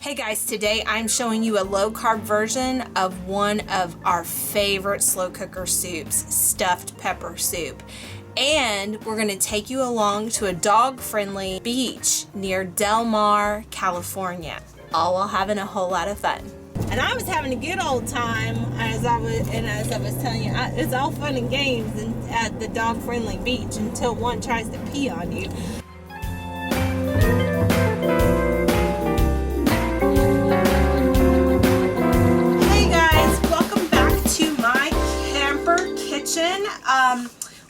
Hey guys, today I'm showing you a low carb version of one of our favorite slow cooker soups, stuffed pepper soup. And we're gonna take you along to a dog-friendly beach near Del Mar, California, all while having a whole lot of fun. And I was having a good old time as I was telling you, it's all fun and games at the dog-friendly beach until one tries to pee on you.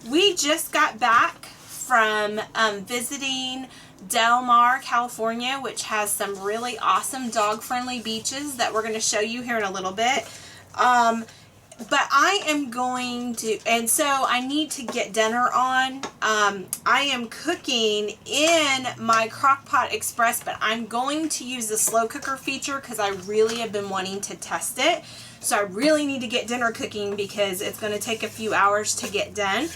We just got back from visiting Del Mar, California, which has some really awesome dog-friendly beaches that we're going to show you here in a little bit. But I am going to, and so I need to get dinner on. I am cooking in my Crockpot Express, but I'm going to use the slow cooker feature because I really have been wanting to test it. So I really need to get dinner cooking because it's going to take a few hours to get done.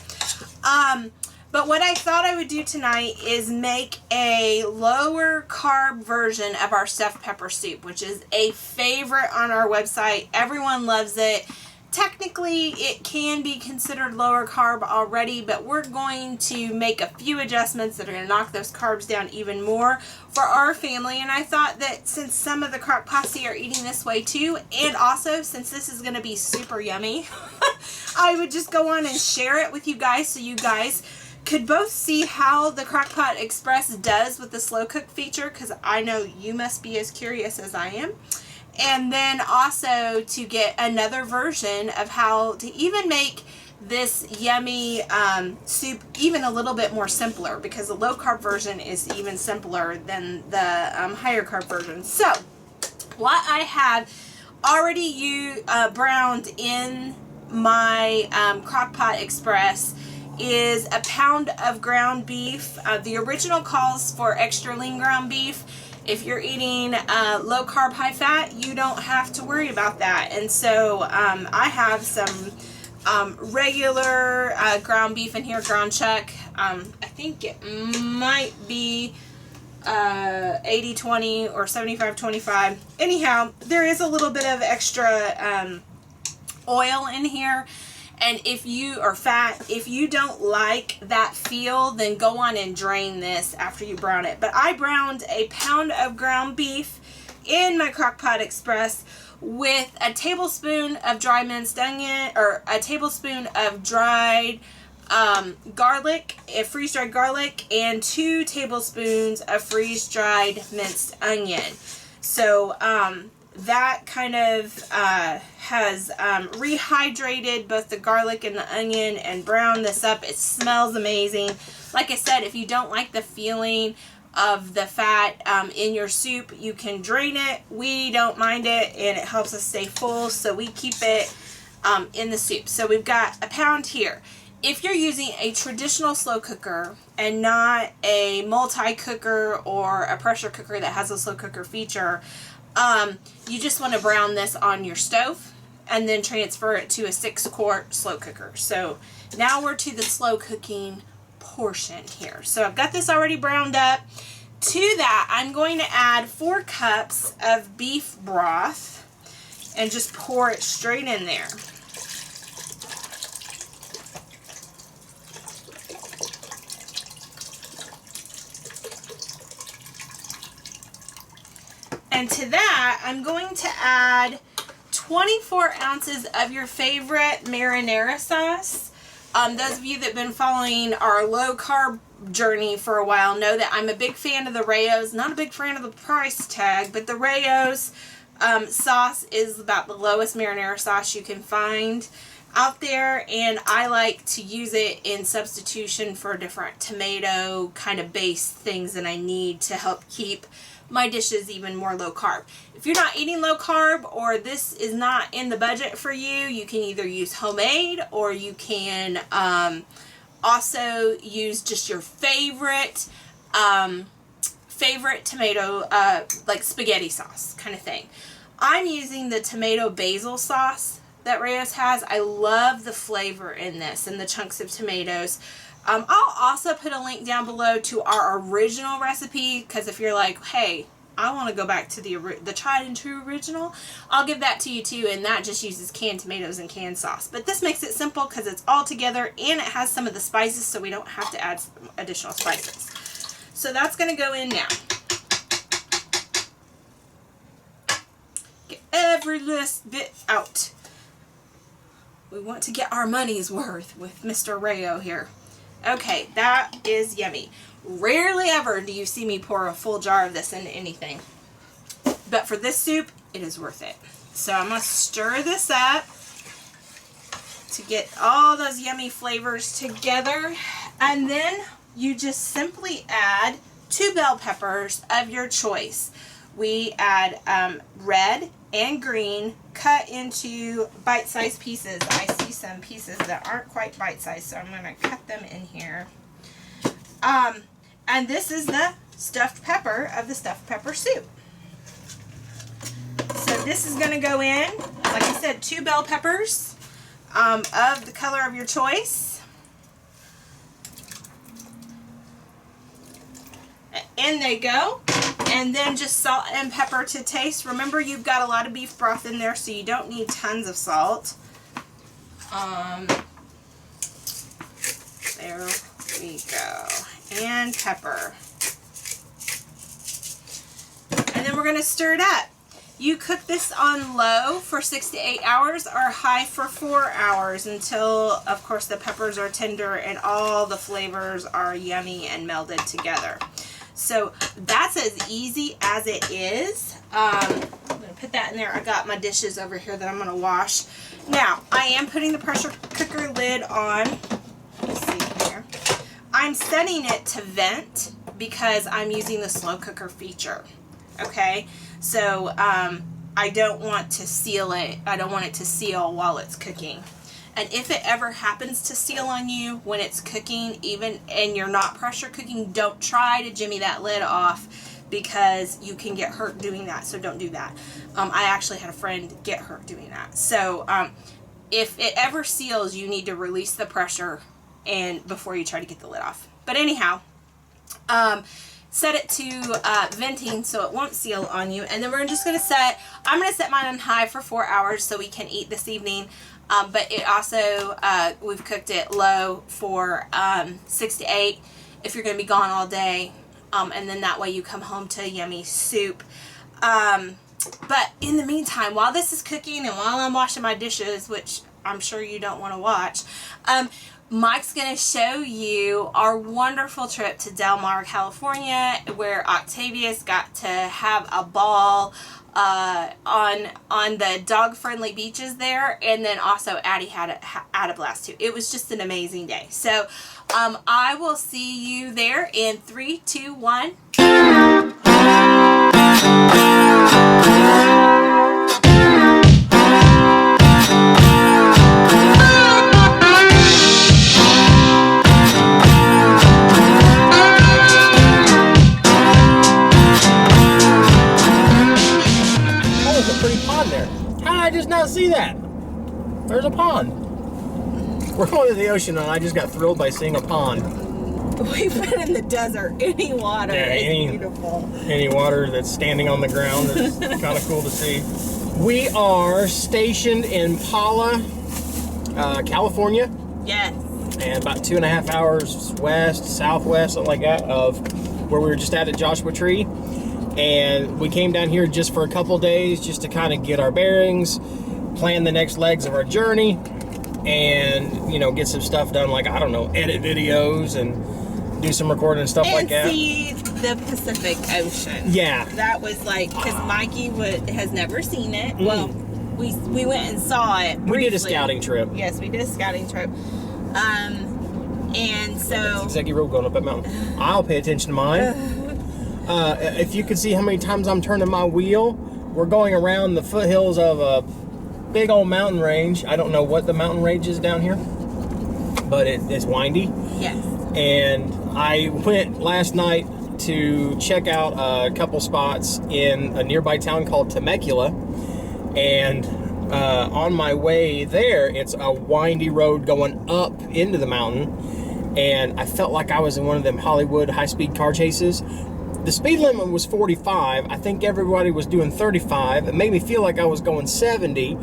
But what I thought I would do tonight is make a lower carb version of our stuffed pepper soup, which is a favorite on our website. Everyone loves it. Technically, it can be considered lower carb already, but we're going to make a few adjustments that are going to knock those carbs down even more for our family. And I thought that since some of the Crock Posse are eating this way too, and also since this is going to be super yummy, I would just go on and share it with you guys so you guys could both see how the Crockpot Express does with the slow cook feature, because I know you must be as curious as I am. And then also to get another version of how to even make this yummy soup even a little bit more simpler, because the low carb version is even simpler than the higher carb version. So what I have already browned in my Crockpot Express is a pound of ground beef. The original calls for extra lean ground beef. If you're eating low carb, high fat, you don't have to worry about that. And so I have some regular ground beef in here, ground chuck. I think it might be 80-20 or 75-25. Anyhow, there is a little bit of extra oil in here. And if you don't like that feel, then go on and drain this after you brown it. But I browned a pound of ground beef in my Crockpot Express with a tablespoon of dry minced onion, or a tablespoon of dried garlic, freeze-dried garlic, and 2 tablespoons of freeze-dried minced onion. So that kind of has rehydrated both the garlic and the onion and browned this up. It smells amazing. Like I said, if you don't like the feeling of the fat in your soup, you can drain it. We don't mind it, and it helps us stay full, so we keep it in the soup. So we've got a pound here. If you're using a traditional slow cooker and not a multi-cooker or a pressure cooker that has a slow cooker feature, you just want to brown this on your stove and then transfer it to a 6-quart slow cooker. So now we're to the slow cooking portion here. So I've got this already browned up. To that, I'm going to add 4 cups of beef broth and just pour it straight in there. And to that, I'm going to add 24 ounces of your favorite marinara sauce. Those of you that have been following our low carb journey for a while know that I'm a big fan of the Rayo's. Not a big fan of the price tag, but the Rayo's sauce is about the lowest marinara sauce you can find out there, and I like to use it in substitution for different tomato kind of based things that I need to help keep my dishes even more low carb. If you're not eating low carb, or this is not in the budget for you, you can either use homemade, or you can also use just your favorite tomato, like spaghetti sauce kind of thing. I'm using the tomato basil sauce that Rayo's has. I love the flavor in this and the chunks of tomatoes. I'll also put a link down below to our original recipe, because if you're like, hey, I want to go back to the tried and true original, I'll give that to you too, and that just uses canned tomatoes and canned sauce. But this makes it simple because it's all together and it has some of the spices, so we don't have to add additional spices. So that's going to go in now. Get every last bit out. We want to get our money's worth with Mr. Rayo here. Okay, that is yummy. Rarely ever do you see me pour a full jar of this into anything. But for this soup, it is worth it. So I'm going to stir this up to get all those yummy flavors together. And then you just simply add 2 bell peppers of your choice. We add red and green cut into bite-sized pieces. I see some pieces that aren't quite bite-sized, so I'm going to cut them in here. And this is the stuffed pepper of the stuffed pepper soup. So this is going to go in, like I said, 2 bell peppers of the color of your choice. In they go. And then just salt and pepper to taste. Remember, you've got a lot of beef broth in there, so you don't need tons of salt. There we go. And pepper. And then we're going to stir it up. You cook this on low for 6 to 8 hours or high for 4 hours until, of course, the peppers are tender and all the flavors are yummy and melded together. So that's as easy as it is. I'm going to put that in there. I got my dishes over here that I'm going to wash. Now, I am putting the pressure cooker lid on. Let's see here. I'm setting it to vent because I'm using the slow cooker feature. Okay? So I don't want to seal it. I don't want it to seal while it's cooking. And if it ever happens to seal on you when it's cooking, even and you're not pressure cooking, don't try to jimmy that lid off because you can get hurt doing that. So don't do that. I actually had a friend get hurt doing that. So if it ever seals, you need to release the pressure and before you try to get the lid off. But anyhow, set it to venting so it won't seal on you. And then we're just going to I'm going to set mine on high for 4 hours so we can eat this evening. But it also, we've cooked it low for 6 to 8 if you're going to be gone all day. And then that way you come home to a yummy soup. But in the meantime, while this is cooking and while I'm washing my dishes, which I'm sure you don't want to watch, Mike's going to show you our wonderful trip to Del Mar, California, where Octavius got to have a ball on the dog-friendly beaches there, and then also Addie had a blast too. It was just an amazing day. So I will see you there in 3, 2, 1. I just not see that. There's a pond. We're going to the ocean and I just got thrilled by seeing a pond. We've been in the desert. Any water is beautiful. Any water that's standing on the ground is kind of cool to see. We are stationed in Paula, California. Yes. And about 2.5 hours west, southwest, something like that, of where we were just at Joshua Tree. And we came down here just for a couple days just to kind of get our bearings, plan the next legs of our journey, and, you know, get some stuff done, like, I don't know, edit videos and do some recording and stuff like that. And see the Pacific Ocean. Yeah. That was like, because Mikey has never seen it. Well, we went and saw it briefly. We did a scouting trip. Yes, we did a scouting trip. And so... Ziggy Road going up that mountain. I'll pay attention to mine. If you could see how many times I'm turning my wheel, we're going around the foothills of a big old mountain range. I don't know what the mountain range is down here, but it's windy. Yes. And I went last night to check out a couple spots in a nearby town called Temecula. And on my way there, it's a windy road going up into the mountain. And I felt like I was in one of them Hollywood high-speed car chases. the speed limit was 45. I think everybody was doing 35. It made me feel like I was going 70.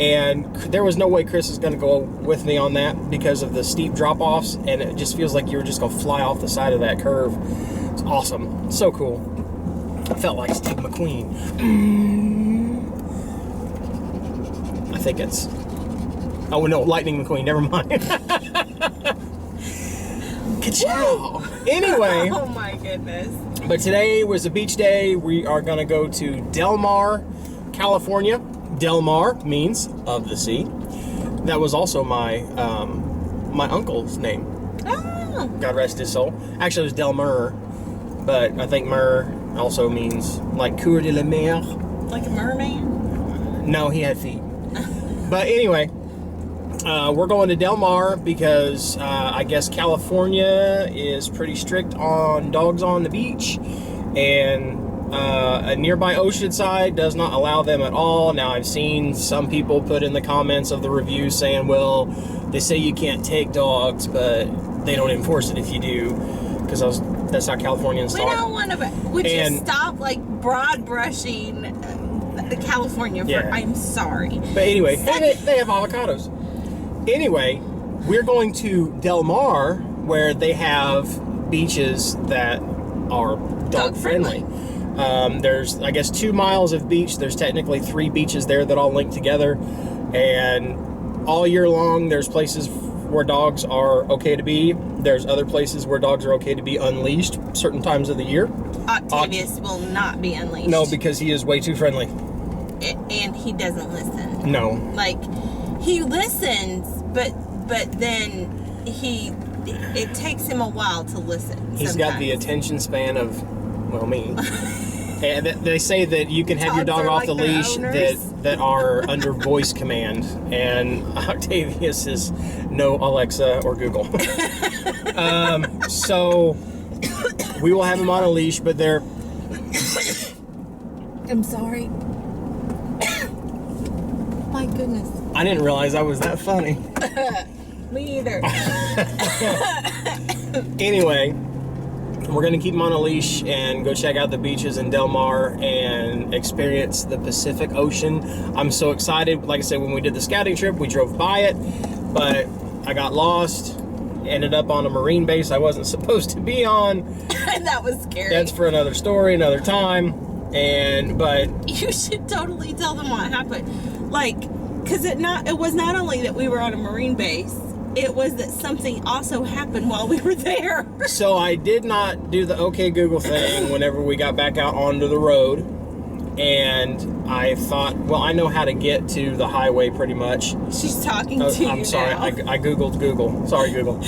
And there was no way Cris is going to go with me on that because of the steep drop-offs. And it just feels like you were just going to fly off the side of that curve. It's awesome. So cool. I felt like Steve McQueen. I think it's... Oh, no, Lightning McQueen. Never mind. Ka-chow! Anyway. Oh, my goodness. But today was a beach day. We are going to go to Del Mar, California. Del Mar means of the sea. That was also my my uncle's name. Oh. God rest his soul. Actually, it was Del Mar, but I think Mer also means like Coeur de la Mer. Like a merman? No, he had feet. But anyway, we're going to Del Mar because I guess California is pretty strict on dogs on the beach, and a nearby Oceanside does not allow them at all. Now, I've seen some people put in the comments of the review saying, well, they say you can't take dogs, but they don't enforce it if you do, because that's how Californians talk. We don't want to... Would you stop, like, broad brushing the California for... Yeah. I'm sorry. But anyway, they have avocados. Anyway, we're going to Del Mar, where they have beaches that are dog-friendly. There's, I guess, 2 miles of beach. There's technically 3 beaches there that all link together. And all year long, there's places where dogs are okay to be. There's other places where dogs are okay to be unleashed certain times of the year. Octavius will not be unleashed. No, because he is way too friendly. And he doesn't listen. No. Like, he listens, but then it takes him a while to listen. He's got the attention span of, well, me. And they say that you can have your dog off the leash that are under voice command, and Octavius is no Alexa or Google. So we will have him on a leash, but they're... I'm sorry. My goodness. I didn't realize I was that funny. Me either. Anyway, we're going to keep him on a leash and go check out the beaches in Del Mar and experience the Pacific Ocean. I'm so excited. Like I said, when we did the scouting trip, we drove by it, but I got lost, ended up on a marine base I wasn't supposed to be on. That was scary. That's for another story, another time. But you should totally tell them what happened. Like, because it was not only that we were on a marine base, it was that something also happened while we were there. So I did not do the OK Google thing whenever we got back out onto the road. And I thought, well, I know how to get to the highway pretty much. She's talking to you. I'm sorry, now. I Googled Google. Sorry, Google.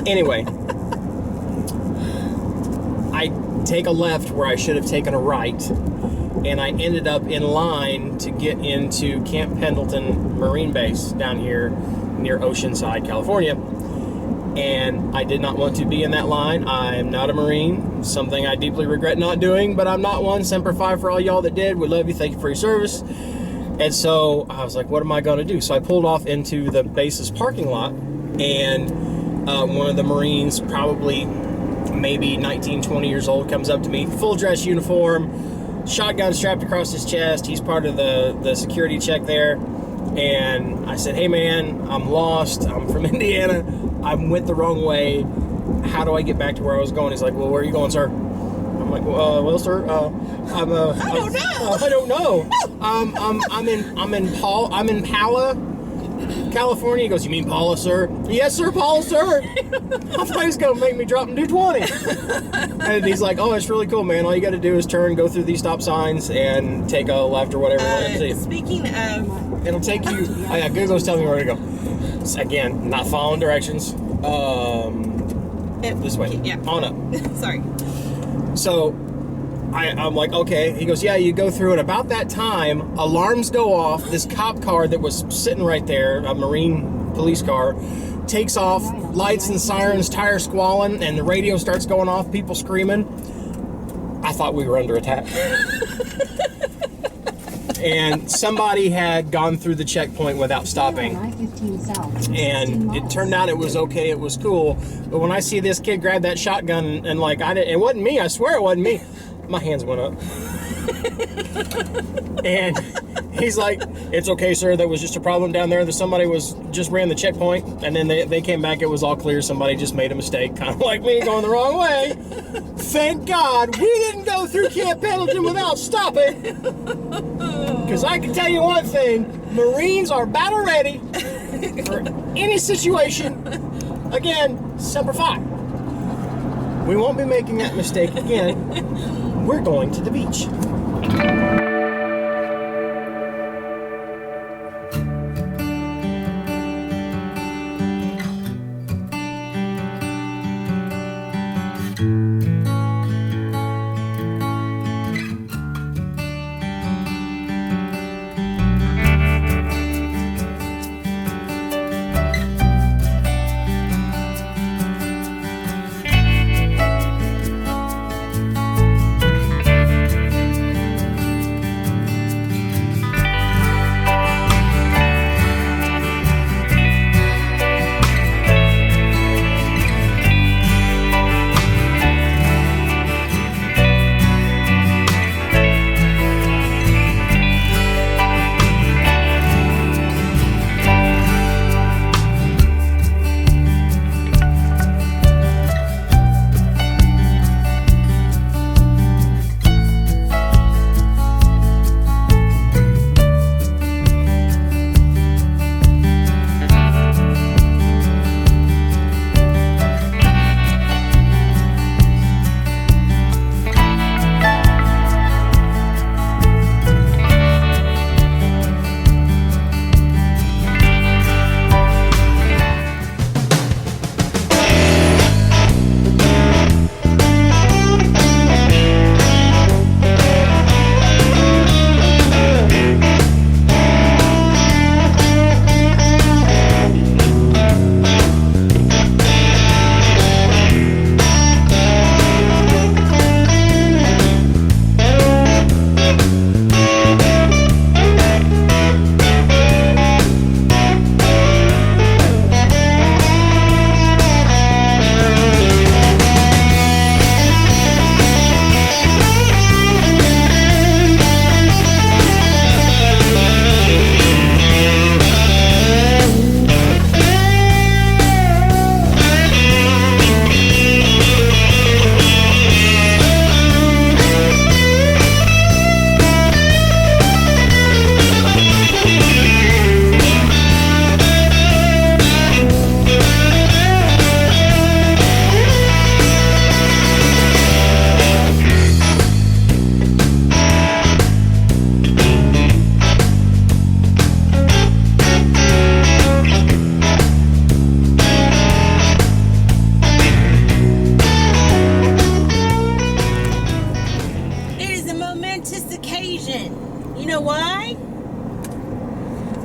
Anyway, I take a left where I should have taken a right. And I ended up in line to get into Camp Pendleton Marine Base down here near Oceanside, California. And I did not want to be in that line. I'm not a Marine, something I deeply regret not doing, but I'm not one. Semper Fi for all y'all that did. We love you. Thank you for your service. And so I was like, what am I going to do? So I pulled off into the base's parking lot, and one of the Marines, probably maybe 19, 20 years old, comes up to me, full dress uniform, shotgun strapped across his chest. He's part of the security check there. And I said, hey man, I'm lost. I'm from Indiana. I went the wrong way. How do I get back to where I was going? He's like, well, where are you going, sir? I'm like, well, sir, I don't know. I'm in Pala, California. He goes, you mean Paula, sir? Yes, sir, Paula, sir. I thought he was gonna make me drop him 220. And he's like, oh, it's really cool, man. All you got to do is turn, go through these stop signs, and take a left or whatever. Speaking of, it'll take you. Oh yeah, Google's telling me where to go. So again, not following directions. This way. Yeah. On up. Sorry. So I'm like, okay. He goes, yeah, you go through, and about that time, alarms go off. This cop car that was sitting right there, a Marine police car, takes off, lights and sirens, tires squalling, and the radio starts going off, people screaming. I thought we were under attack. and somebody had gone through the checkpoint without stopping. And it turned out it was okay, it was cool. But when I see this kid grab that shotgun and like, it wasn't me, I swear it wasn't me. My hands went up. And he's like, it's okay, sir, that was just a problem down there that somebody just ran the checkpoint, and then they came back, it was all clear, somebody just made a mistake, kind of like me, going the wrong way. Thank God we didn't go through Camp Pendleton without stopping, because I can tell you one thing, Marines are battle ready for any situation. Again, Semper Fi. We won't be making that mistake again. We're going to the beach.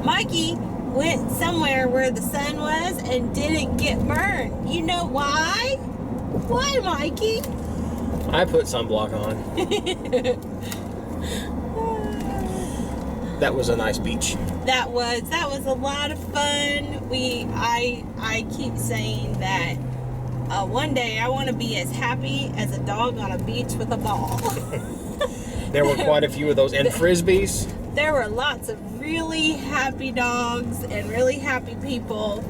Mikey went somewhere where the sun was and didn't get burned. You know why? Why, Mikey? I put sunblock on. That was a nice beach. That was a lot of fun. I keep saying that one day I want to be as happy as a dog on a beach with a ball. There were quite a few of those. And frisbees. There were lots of really happy dogs and really happy people.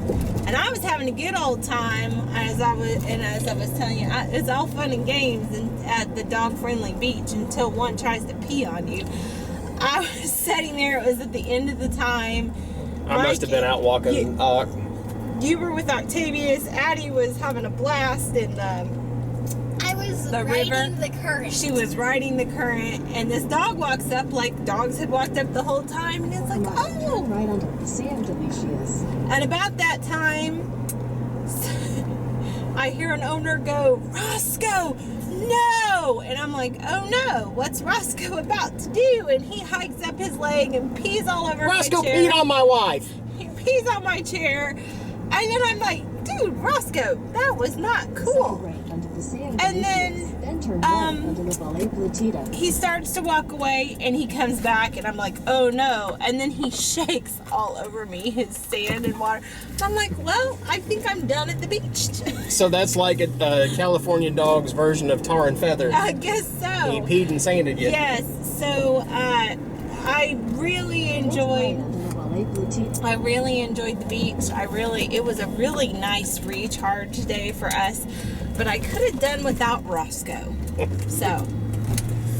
And I was having a good old time as I was telling you, it's all fun and games at the dog-friendly beach until one tries to pee on you. I was sitting there, it was at the end of the time. I must have been out walking. You were with Octavius. Addie was having a blast in I was the riding river. the current. She was riding the current, and this dog walks up like dogs had walked up the whole time, and it's like, oh! Right onto the sand, delicious. And about that time, I hear an owner go, "Roscoe, no!" And I'm like, oh no, what's Roscoe about to do? And he hikes up his leg and pees all over Roscoe my chair. peed on my wife. He pees on my chair. And then I'm like, dude, dude, Roscoe, that was not cool. Right under the sand And delicious. Then turn right under the Valle Platita. He starts to walk away and he comes back and I'm like, oh no. And then he shakes all over me, his sand and water. I'm like, well, I think I'm done at the beach. So that's like a California dog's version of tar and feather. I guess so. He peed and sanded you. Yes, so I really enjoyed the beach. It was a really nice recharge day for us, but I could have done without Roscoe. So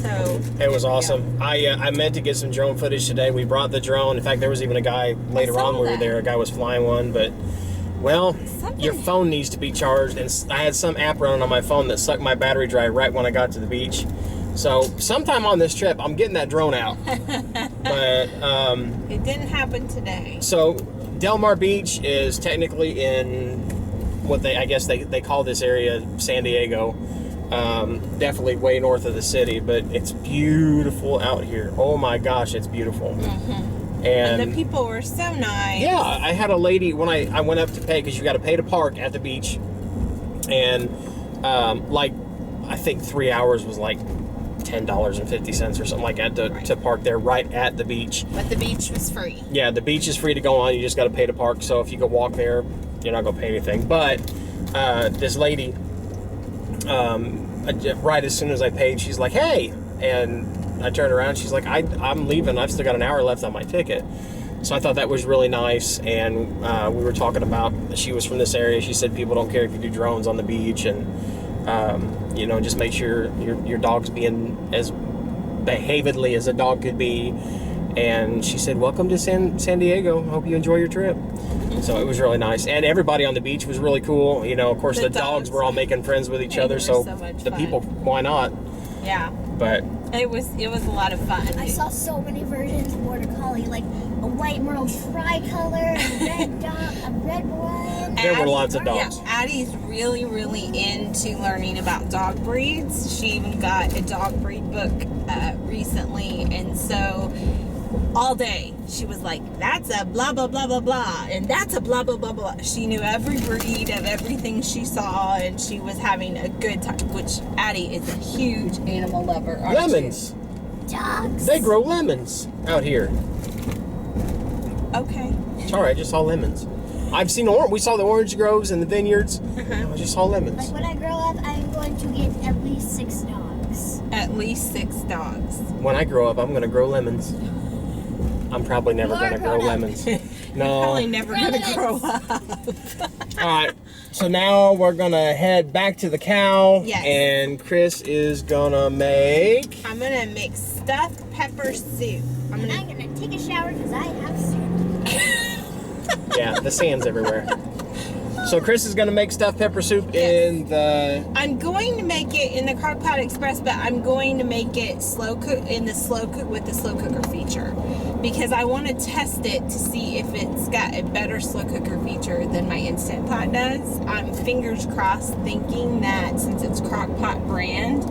It was awesome. Yeah. I meant to get some drone footage today. We brought the drone. In fact, there was even a guy later on when we were there. A guy was flying one, but well, your phone needs to be charged, and I had some app running on my phone that sucked my battery dry right when I got to the beach. So sometime on this trip, I'm getting that drone out. But it didn't happen today. So Del Mar Beach is technically in what they call this area San Diego. Definitely way north of the city, but it's beautiful out here. Oh my gosh, it's beautiful. Mm-hmm. And the people were so nice. Yeah, I had a lady when I went up to pay, because you got to pay to park at the beach, and I think 3 hours was like $10.50 or something like that to park there right at the beach. But the beach was free. Yeah, the beach is free to go on. You just got to pay to park. So if you go walk there, you're not going to pay anything. But this lady, right as soon as I paid, she's like, "Hey," and I turned around. She's like, "I'm leaving. I've still got an hour left on my ticket." So I thought that was really nice. And we were talking about, she was from this area. She said people don't care if you do drones on the beach, and just make sure your dog's being as behavedly as a dog could be. And she said, "Welcome to San Diego. Hope you enjoy your trip." So it was really nice, and everybody on the beach was really cool. Of course, the dogs were all making friends with each other. So the people, why not? Yeah. But it was a lot of fun. I saw so many versions of Border Collie, like a white Merle tricolor, a red dog, a red one. There were lots of dogs. Yeah, Addie's really, really into learning about dog breeds. She even got a dog breed book recently, and so all day she was like, "That's a blah blah blah blah blah, and that's a blah blah blah blah." She knew every breed of everything she saw, and she was having a good time. Which Addie is a huge animal lover. Lemons. Dogs. They grow lemons out here. Okay. Sorry, I just saw lemons. I've seen we saw the orange groves and the vineyards. I just saw lemons. Like when I grow up, I'm going to get at least 6 dogs. At least 6 dogs. When I grow up, I'm going to grow lemons. I'm probably never going to grow lemons. No. Probably never going to grow up. All right. So now we're going to head back to the cow. Yes. And Cris is going to make... I'm going to make stuffed pepper soup. I'm going to take a shower because I have sand. Yeah, the sand's everywhere. So Cris is going to make stuffed pepper soup in the... I'm going to make it in the Crockpot Express, but I'm going to make it slow cook with the slow cooker feature, because I want to test it to see if it's got a better slow cooker feature than my Instant Pot does. I'm fingers crossed thinking that since it's Crockpot brand,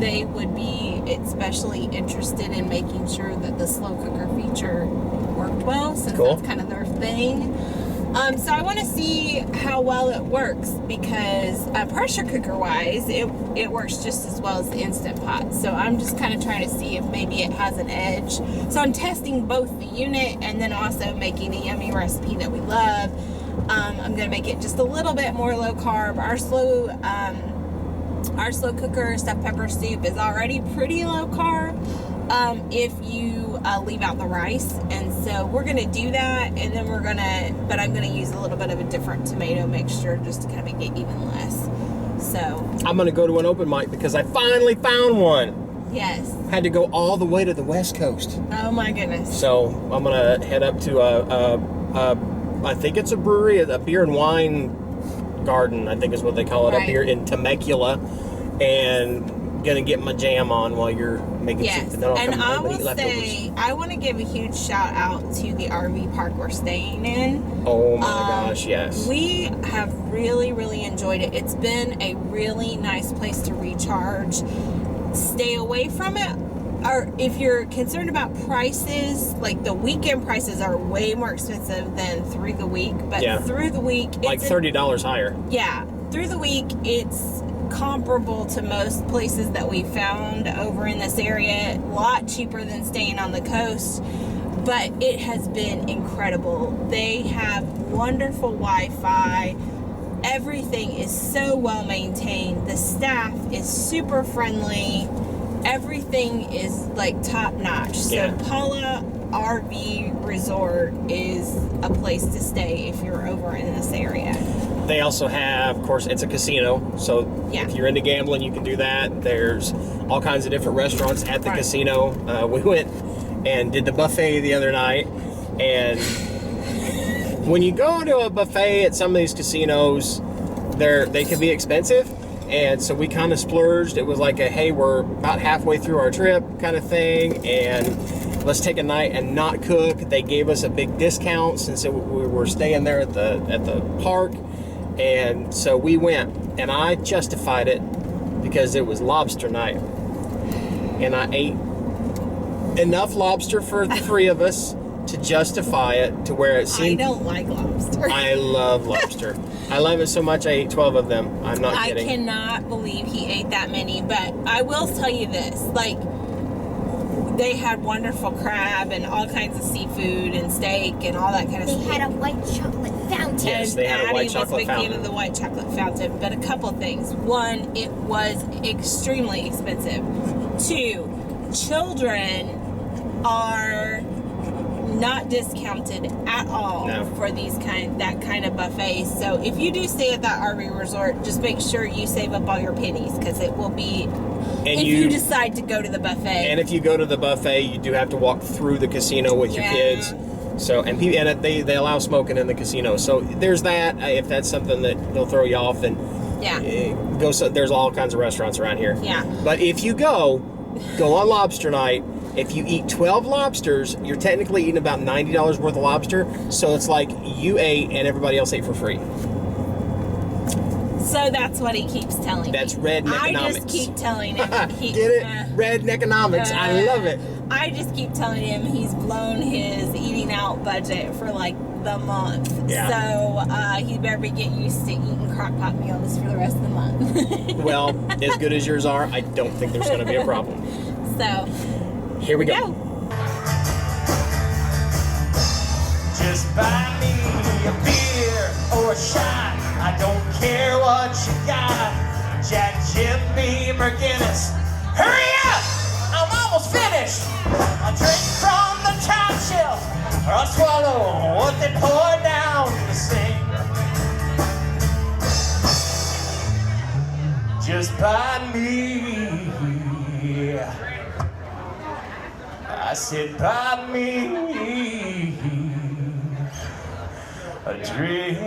they would be especially interested in making sure that the slow cooker feature worked well, since that's kind of their thing. So I want to see how well it works, because pressure cooker wise, it works just as well as the Instant Pot. So I'm just kind of trying to see if maybe it has an edge. So I'm testing both the unit and then also making a yummy recipe that we love. I'm going to make it just a little bit more low carb. Our slow cooker stuffed pepper soup is already pretty low carb. If you leave out the rice, and so we're gonna do that, and then but I'm gonna use a little bit of a different tomato mixture just to kind of make it even less. So I'm gonna go to an open mic because I finally found one. Yes. Had to go all the way to the West Coast. Oh my goodness. So I'm gonna head up to I think it's a brewery, a beer and wine garden, I think is what they call it, up here in Temecula, and gonna get my jam on while you're making soup. And then I'll come home and eat leftovers. I want to give a huge shout out to the RV park we're staying in. Oh my gosh, yes. We have really, really enjoyed it. It's been a really nice place to recharge. Stay away from it if you're concerned about prices, like the weekend prices are way more expensive than through the week. But through the week, it's like $30 higher. Yeah, through the week, it's comparable to most places that we found over in this area. A lot cheaper than staying on the coast. But it has been incredible. They have wonderful Wi-Fi. Everything is so well maintained. The staff is super friendly. Everything is like top notch. So Paula RV Resort is a place to stay if you're over in this area. They also have, of course, it's a casino. So if you're into gambling, you can do that. There's all kinds of different restaurants at the casino. We went and did the buffet the other night, and when you go to a buffet at some of these casinos, they can be expensive, and so we kind of splurged. It was like a, hey, we're about halfway through our trip kind of thing, and let's take a night and not cook. They gave us a big discount since we were staying there at the park, and so we went, and I justified it because it was lobster night, and I ate enough lobster for the three of us to justify it to where it seemed... I don't like lobster. I love lobster. I love it so much I ate 12 of them. I'm not kidding. I cannot believe he ate that many, but I will tell you this, like, they had wonderful crab and all kinds of seafood and steak and all that kind of stuff. They had a white chocolate fountain. Yes, they had a white chocolate fountain. was a big fan of the white chocolate fountain, but a couple things. One, it was extremely expensive. Two, children are not discounted at all for that kind of buffet. So if you do stay at that RV resort, just make sure you save up all your pennies, because it will be if you decide to go to the buffet. And if you go to the buffet, you do have to walk through the casino with your kids. So and they allow smoking in the casino. So there's that. If that's something that they'll throw you off, then there's all kinds of restaurants around here. Yeah. But if you go on lobster night. If you eat 12 lobsters, you're technically eating about $90 worth of lobster. So it's like you ate and everybody else ate for free. So that's what he keeps telling me. That's redneck economics. I just keep telling him. Get it? Redneck economics. I love it. I just keep telling him he's blown his eating out budget for like the month. Yeah. So he better be getting used to eating Crockpot meals for the rest of the month. Well, as good as yours are, I don't think there's going to be a problem. So... here we go. Just buy me a beer or a shot. I don't care what you got. Jack, Jimmy, McGinnis. Hurry up! I'm almost finished. I'll drink from the top shelf, or I'll swallow what they pour down the sink. Just buy me. I said, buy me a drink.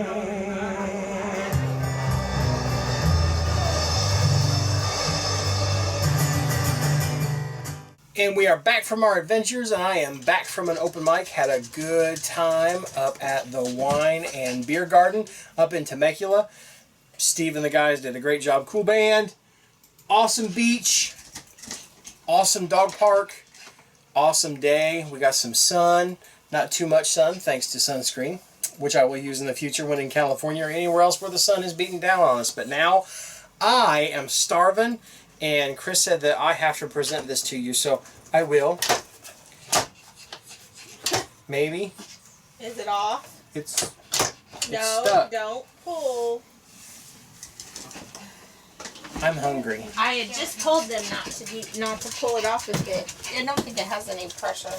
And we are back from our adventures, and I am back from an open mic. Had a good time up at the Wine and Beer Garden up in Temecula. Steve and the guys did a great job. Cool band. Awesome beach. Awesome dog park. Awesome day. We got some sun. Not too much sun, thanks to sunscreen, which I will use in the future when in California or anywhere else where the sun is beating down on us. But now I am starving, and Cris said that I have to present this to you, so I will. Maybe. Is it off? It's No, stuck. don't pull. I'm hungry. I had just told them not to pull it off a bit. I don't think it has any pressure.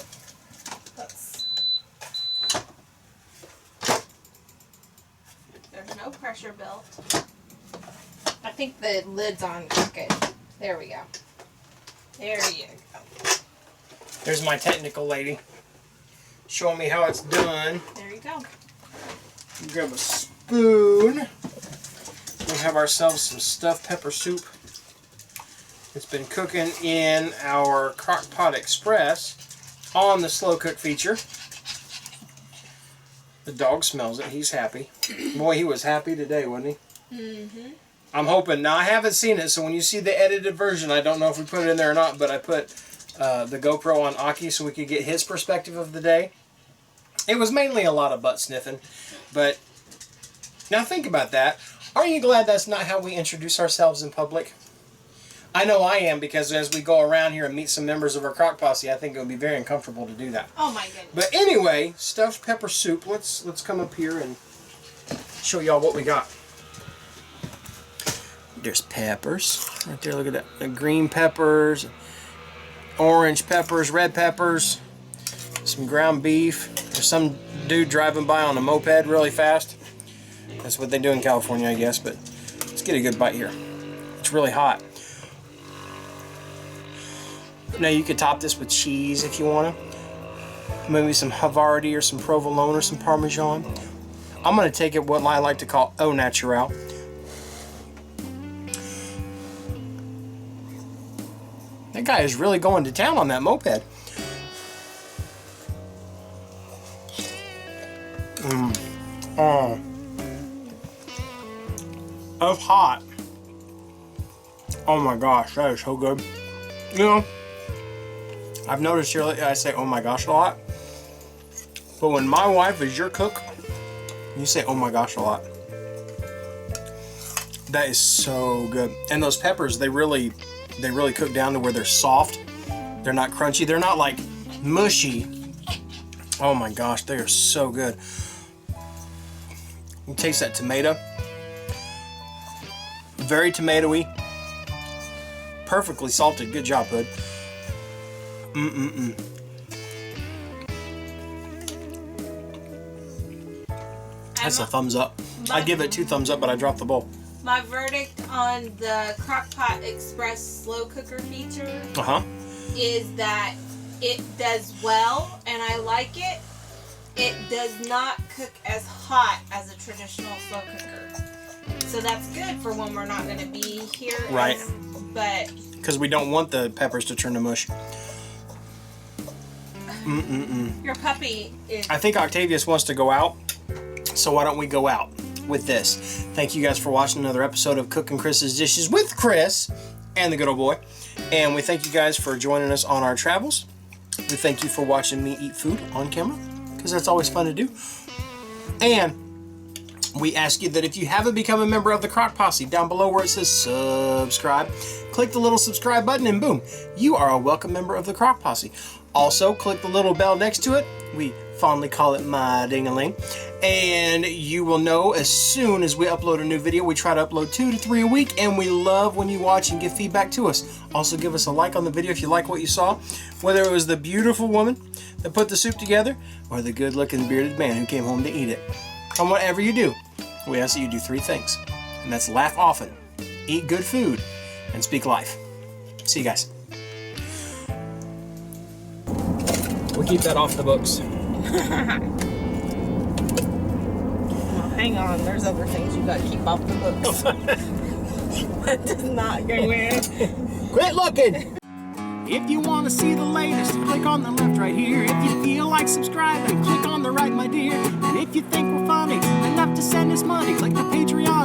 There's no pressure built. I think the lid's on crooked. There we go. There you go. There's my technical lady showing me how it's done. There you go. Grab a spoon. We have ourselves some stuffed pepper soup. It's been cooking in our Crockpot Express on the slow cook feature. The dog smells it. He's happy. Boy, he was happy today, wasn't he? Mm-hmm. I'm hoping. Now, I haven't seen it, so when you see the edited version, I don't know if we put it in there or not, but I put the GoPro on Aki so we could get his perspective of the day. It was mainly a lot of butt sniffing, but now think about that. Aren't you glad that's not how we introduce ourselves in public? I know I am, because as we go around here and meet some members of our Crock Posse, I think it would be very uncomfortable to do that. Oh my goodness. But anyway, stuffed pepper soup. Let's come up here and show y'all what we got. There's peppers right there. Look at that. The green peppers, orange peppers, red peppers, some ground beef. There's some dude driving by on a moped really fast. That's what they do in California, I guess. But let's get a good bite here. It's really hot. Now you could top this with cheese if you want to. Maybe some Havarti or some provolone or some Parmesan. I'm going to take it what I like to call au naturel. That guy is really going to town on that moped. Oh. That's hot. Oh my gosh, that is so good. You know, I've noticed here lately I say oh my gosh a lot. But when my wife is your cook, you say oh my gosh a lot. That is so good. And those peppers, they really cook down to where they're soft. They're not crunchy. They're not like mushy. Oh my gosh, they are so good. You taste that tomato. Very tomatoey. Perfectly salted. Good job, Hood. That's a thumbs up. I'd give it 2 thumbs up, but I dropped the bowl. My verdict on the Crockpot Express slow cooker feature is that it does well, and I like it. It does not cook as hot as a traditional slow cooker. So that's good for when we're not going to be here. Right. But because we don't want the peppers to turn to mush. Your puppy is... I think Octavius wants to go out, so why don't we go out with this? Thank you guys for watching another episode of Cooking Chris's Dishes with Cris and the good old boy. And we thank you guys for joining us on our travels. We thank you for watching me eat food on camera, because that's always fun to do. And we ask you that if you haven't become a member of the Crock Posse, down below where it says subscribe, click the little subscribe button and boom, you are a welcome member of the Crock Posse. Also, click the little bell next to it. We fondly call it my ding-a-ling. And you will know as soon as we upload a new video. We try to upload 2 to 3 a week, and we love when you watch and give feedback to us. Also, give us a like on the video if you like what you saw. Whether it was the beautiful woman that put the soup together, or the good-looking bearded man who came home to eat it. And whatever you do, we ask that you do 3 things. And that's laugh often, eat good food, and speak life. See you guys. We'll keep that off the books. Well, hang on, there's other things you gotta keep off the books. That does not go in. Quit looking! If you want to see the latest, click on the left right here. If you feel like subscribing, click on the right, my dear. And if you think we're funny enough to send us money, click the Patreon